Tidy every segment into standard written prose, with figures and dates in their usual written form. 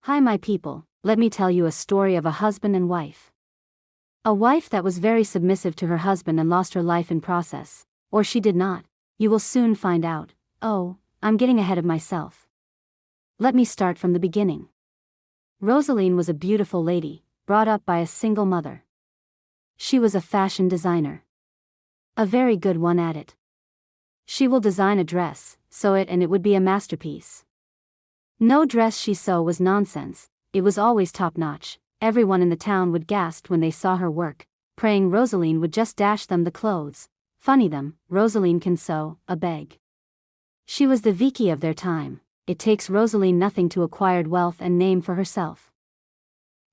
Hi my people, let me tell you a story of a husband and wife. A wife that was very submissive to her husband and lost her life in process. Or she did not. You will soon find out. Oh, I'm getting ahead of myself. Let me start from the beginning. Roseline was a beautiful lady, brought up by a single mother. She was a fashion designer. A very good one at it. She will design a dress, sew it and it would be a masterpiece. No dress she sew was nonsense, it was always top-notch. Everyone in the town would gasp when they saw her work, praying Roseline would just dash them the clothes. Funny them, Roseline can sew, a beg. She was the Vicky of their time. It takes Roseline nothing to acquire wealth and name for herself.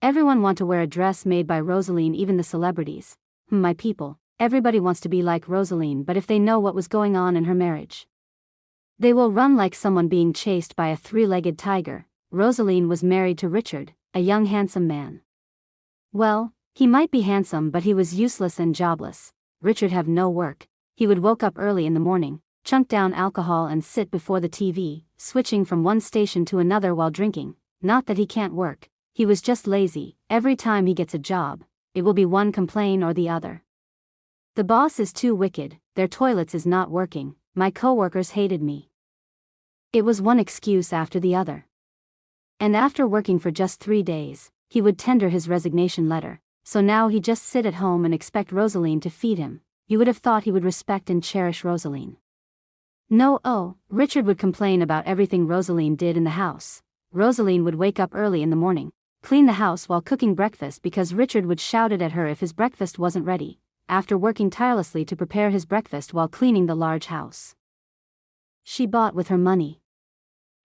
Everyone want to wear a dress made by Roseline, even the celebrities. My people, everybody wants to be like Roseline, but if they know what was going on in her marriage, they will run like someone being chased by a three-legged tiger. Roseline was married to Richard, a young handsome man. Well, he might be handsome but he was useless and jobless. Richard have no work. He would woke up early in the morning, chunk down alcohol and sit before the TV, switching from one station to another while drinking. Not that he can't work, he was just lazy. Every time he gets a job, it will be one complaint or the other. The boss is too wicked, their toilets is not working, my co-workers hated me. It was one excuse after the other. And after working for just 3 days, he would tender his resignation letter, so now he just sit at home and expect Roseline to feed him. You would have thought he would respect and cherish Roseline. No, Richard would complain about everything Roseline did in the house. Roseline would wake up early in the morning, clean the house while cooking breakfast because Richard would shout it at her if his breakfast wasn't ready, after working tirelessly to prepare his breakfast while cleaning the large house she bought with her money.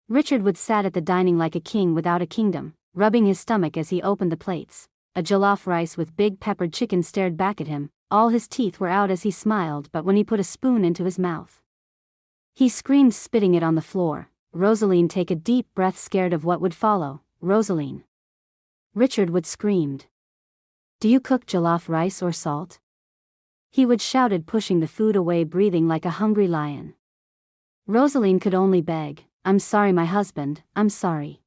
Richard would sat at the dining like a king without a kingdom, rubbing his stomach as he opened the plates. A jollof rice with big peppered chicken stared back at him. All his teeth were out as he smiled, but when he put a spoon into his mouth, he screamed, spitting it on the floor. Roseline take a deep breath, scared of what would follow. Roseline. Richard would screamed. Do you cook jollof rice or salt? He would shouted, pushing the food away, breathing like a hungry lion. Roseline could only beg, I'm sorry my husband, I'm sorry.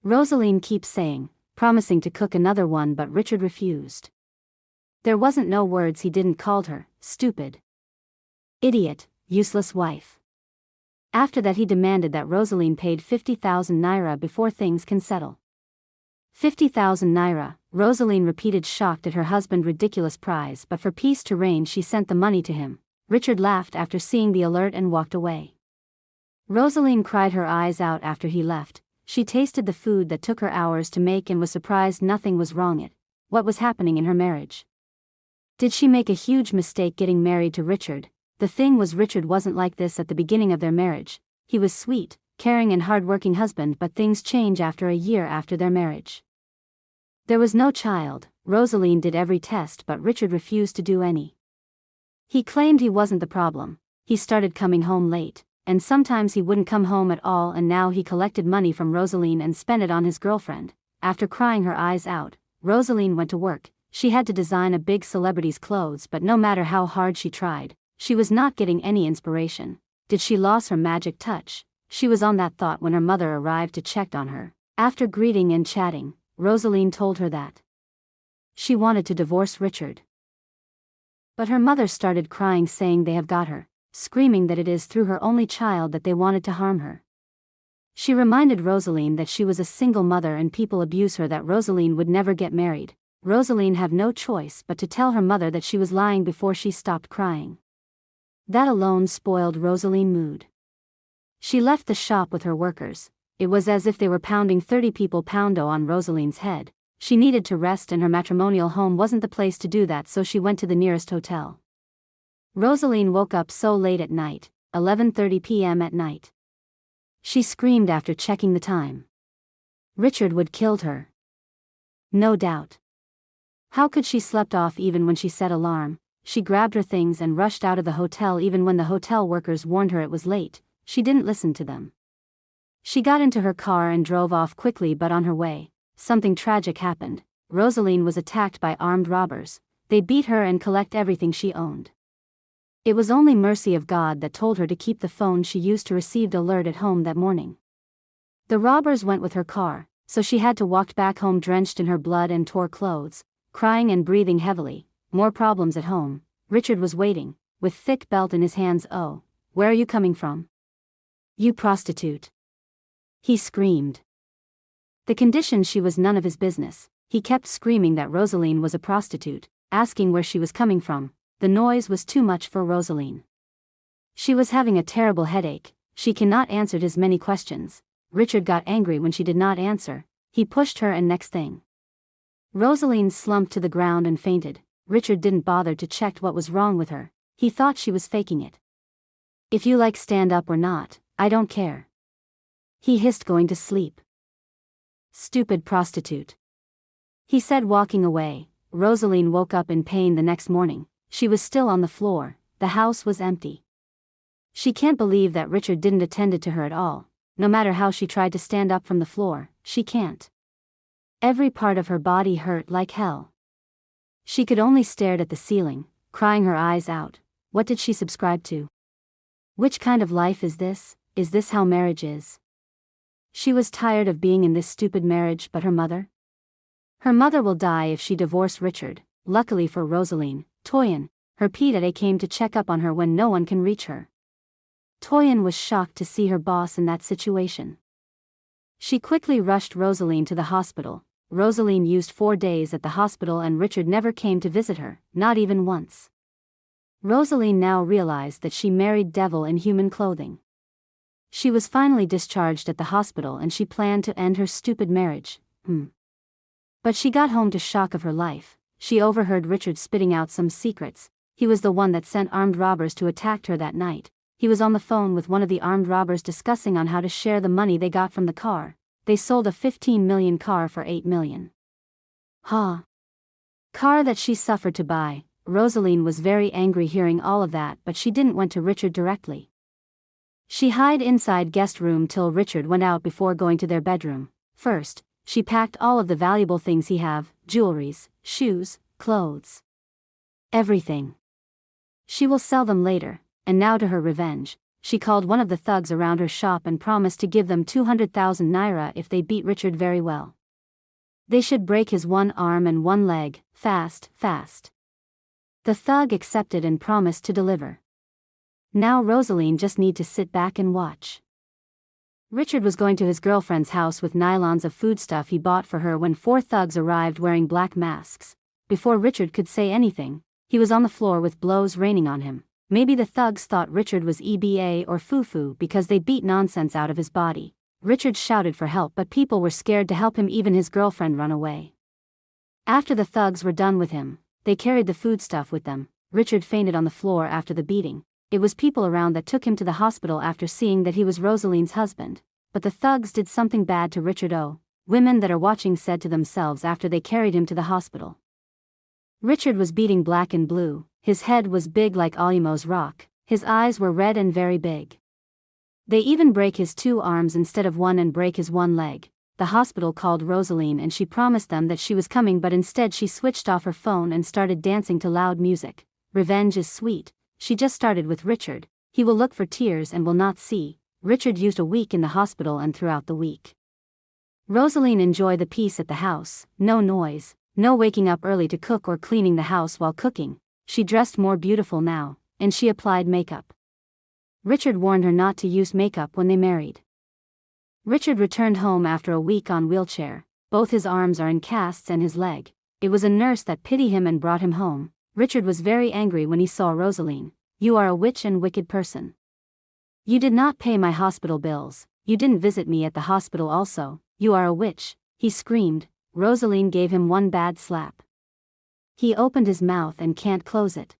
Roseline keeps saying, promising to cook another one, but Richard refused. There wasn't no words he didn't called her, stupid, idiot, useless wife. After that he demanded that Roseline paid 50,000 naira before things can settle. 50,000 naira, Roseline repeated, shocked at her husband's ridiculous prize, but for peace to reign she sent the money to him. Richard laughed after seeing the alert and walked away. Roseline cried her eyes out after he left. She tasted the food that took her hours to make and was surprised nothing was wrong. What was happening in her marriage? Did she make a huge mistake getting married to Richard? The thing was, Richard wasn't like this at the beginning of their marriage. He was sweet, caring and hardworking husband, but things change after a year after their marriage. There was no child. Roseline did every test but Richard refused to do any. He claimed he wasn't the problem. He started coming home late, and sometimes he wouldn't come home at all, and now he collected money from Roseline and spent it on his girlfriend. After crying her eyes out, Roseline went to work. She had to design a big celebrity's clothes, but no matter how hard she tried, she was not getting any inspiration. Did she lose her magic touch? She was on that thought when her mother arrived to check on her. After greeting and chatting, Roseline told her that she wanted to divorce Richard. But her mother started crying, saying they have got her, screaming that it is through her only child that they wanted to harm her. She reminded Roseline that she was a single mother and people abuse her, that Roseline would never get married. Roseline had no choice but to tell her mother that she was lying before she stopped crying. That alone spoiled Roseline's mood. She left the shop with her workers. It was as if they were pounding 30 people poundo on Roseline's head. She needed to rest and her matrimonial home wasn't the place to do that, so she went to the nearest hotel. Roseline woke up so late at night, 11:30 p.m. at night. She screamed after checking the time. Richard would killed her. No doubt. How could she slept off even when she set alarm? She grabbed her things and rushed out of the hotel even when the hotel workers warned her it was late. She didn't listen to them. She got into her car and drove off quickly, but on her way, something tragic happened. Roseline was attacked by armed robbers. They beat her and collect everything she owned. It was only mercy of God that told her to keep the phone she used to receive the alert at home that morning. The robbers went with her car. so she had to walk back home drenched in her blood and tore clothes, crying and breathing heavily. More problems at home. Richard was waiting, with thick belt in his hands. "Oh, where are you coming from? You prostitute!" he screamed. The condition she was none of his business. He kept screaming that Roseline was a prostitute, asking where she was coming from. The noise was too much for Roseline. She was having a terrible headache. She cannot answer his many questions. Richard got angry when she did not answer. He pushed her and next thing, Roseline slumped to the ground and fainted. Richard didn't bother to check what was wrong with her. He thought she was faking it. "If you like stand up or not, I don't care," he hissed, going to sleep. "Stupid prostitute," he said, walking away. Roseline woke up in pain the next morning. She was still on the floor. The house was empty. She can't believe that Richard didn't attend to her at all. No matter how she tried to stand up from the floor, she can't. Every part of her body hurt like hell. She could only stare at the ceiling, crying her eyes out. What did she subscribe to? Which kind of life is this? Is this how marriage is? She was tired of being in this stupid marriage. But her mother? Her mother will die if she divorced Richard. Luckily for Roseline, Toyin, her PTA, came to check up on her when no one can reach her. Toyin was shocked to see her boss in that situation. She quickly rushed Roseline to the hospital. Roseline used 4 days at the hospital and Richard never came to visit her, not even once. Roseline now realized that she married devil in human clothing. She was finally discharged at the hospital and she planned to end her stupid marriage. But she got home to shock of her life. She overheard Richard spitting out some secrets. He was the one that sent armed robbers to attack her that night. He was on the phone with one of the armed robbers discussing on how to share the money they got from the car. They sold a 15 million car for 8 million. Car that she suffered to buy. Roseline was very angry hearing all of that, but she didn't went to Richard directly. She hid inside guest room till Richard went out before going to their bedroom. First, she packed all of the valuable things he have, jewelries, shoes, clothes. Everything. She will sell them later, and now to her revenge, she called one of the thugs around her shop and promised to give them 200,000 naira if they beat Richard very well. They should break his one arm and one leg, fast. The thug accepted and promised to deliver. Now Roseline just need to sit back and watch. Richard was going to his girlfriend's house with nylons of foodstuff he bought for her when 4 thugs arrived wearing black masks. Before Richard could say anything, he was on the floor with blows raining on him. Maybe the thugs thought Richard was EBA or Fufu because they beat nonsense out of his body. Richard shouted for help, but people were scared to help him, even his girlfriend run away. After the thugs were done with him, they carried the foodstuff with them. Richard fainted on the floor after the beating. It was people around that took him to the hospital after seeing that he was Roseline's husband. But the thugs did something bad to Richard. Women that are watching said to themselves after they carried him to the hospital. Richard was beating black and blue. His head was big like Alimo's rock. His eyes were red and very big. They even break his 2 arms instead of 1 and break his 1 leg. The hospital called Roseline and she promised them that she was coming, but instead she switched off her phone and started dancing to loud music. Revenge is sweet. She just started with Richard. He will look for tears and will not see. Richard used a week in the hospital and throughout the week, Roseline enjoyed the peace at the house. No noise, no waking up early to cook or cleaning the house while cooking. She dressed more beautiful now, and she applied makeup. Richard warned her not to use makeup when they married. Richard returned home after a week on wheelchair. Both his arms are in casts and his leg. It was a nurse that pitied him and brought him home. Richard was very angry when he saw Roseline. "You are a witch and wicked person. You did not pay my hospital bills. You didn't visit me at the hospital also. You are a witch," he screamed. Roseline gave him one bad slap. He opened his mouth and can't close it.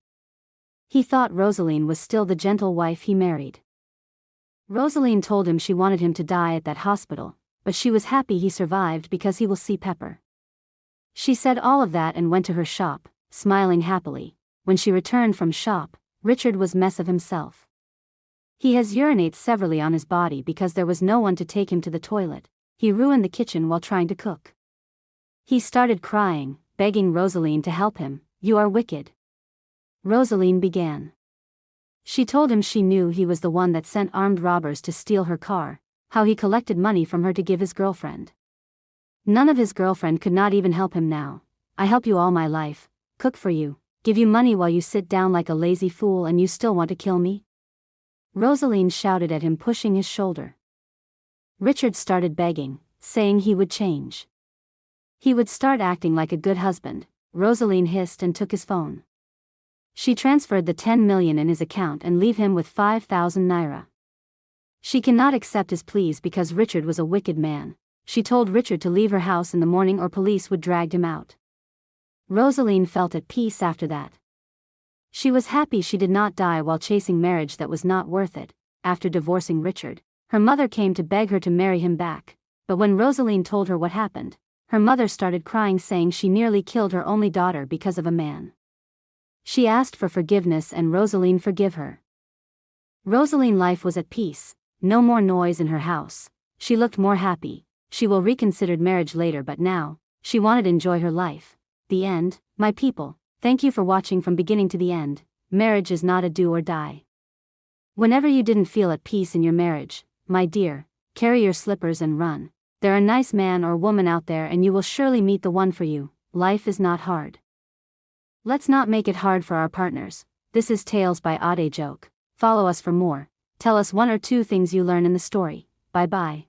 He thought Roseline was still the gentle wife he married. Roseline told him she wanted him to die at that hospital, but she was happy he survived because he will see Pepper. She said all of that and went to her shop, smiling happily. When she returned from shop, Richard was mess of himself. He has urinated severely on his body because there was no one to take him to the toilet. He ruined the kitchen while trying to cook. He started crying, begging Roseline to help him. "You are wicked." Roseline began. She told him she knew he was the one that sent armed robbers to steal her car, how he collected money from her to give his girlfriend. None of his girlfriend could not even help him now. I help you all my life, cook for you, give you money while you sit down like a lazy fool, and you still want to kill me? Roseline shouted at him, pushing his shoulder. Richard started begging, saying he would change. He would start acting like a good husband. Roseline hissed and took his phone. She transferred the 10 million in his account and leave him with 5,000 naira. She cannot accept his pleas because Richard was a wicked man. She told Richard to leave her house in the morning or police would drag him out. Roseline felt at peace after that. She was happy she did not die while chasing marriage that was not worth it. After divorcing Richard, her mother came to beg her to marry him back, but when Roseline told her what happened, her mother started crying, saying she nearly killed her only daughter because of a man. She asked for forgiveness and Roseline forgive her. Roseline's life was at peace, no more noise in her house. She looked more happy. She will reconsider marriage later, but now, she wanted to enjoy her life. The end. My people, thank you for watching from beginning to the end. Marriage is not a do or die. Whenever you didn't feel at peace in your marriage, my dear, carry your slippers and run. There are a nice man or woman out there and you will surely meet the one for you. Life is not hard. Let's not make it hard for our partners. This is Tales by Adejoke. Follow us for more. Tell us 1 or 2 things you learn in the story. Bye bye.